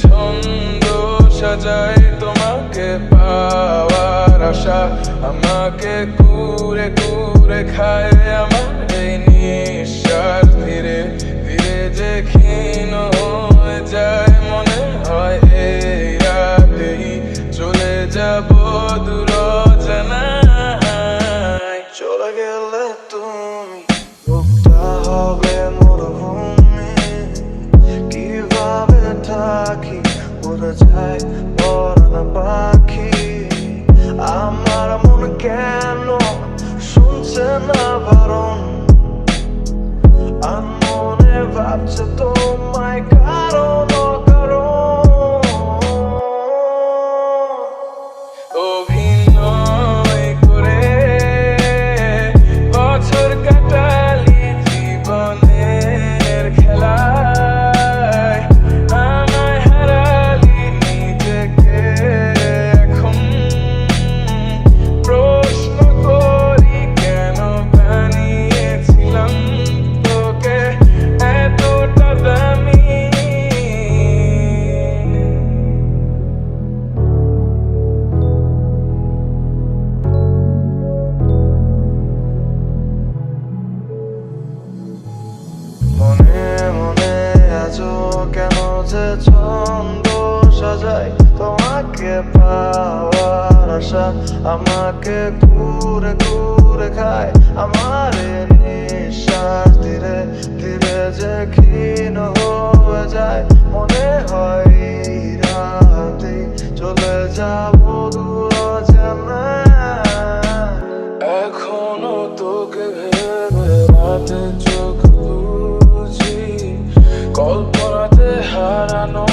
ছন্দ সাজাই তোমাকে পাওয়ার আশা আমাকে কুরে কুরে খায় আমার এই নিঃশ্বাস ধীরে ধীরে যে ক্ষীণ হয়ে যায় মনে হয় এই রাতেই চলে যাব দূর অজানায়। চলে গেলে তুমি বুকটা হবে মরুভূমি, কিভাবে থাকি উড়ে যায় পরাণ পাখি। আমার মন কেন শুনছে না বারণ, আর মনে ভাবছে তোমায় কারণ অকারণ। অভিনয় করে বছর কাটালি জীবনের খেলায়, আমায় হারালি নিজেকে এখন। প্রশ্ন করি কেন বানিয়েছিলাম তোকে এতটা দামি। মনে মনে আজও কেন যে ছন্দ সাজাই তোমাকে পাওয়ার আশা আমাকে ঘুরে ঘুরে খায় আমার নিঃশ্বাস ধীরে ধীরে যে ক্ষীণ হয়ে যায় মনে হয় এই রাতে চলে যাব দূর অজানায়। এখনো তোকে ভেবে রাতে চোখ বুঝি, কল্পনাতে হারানো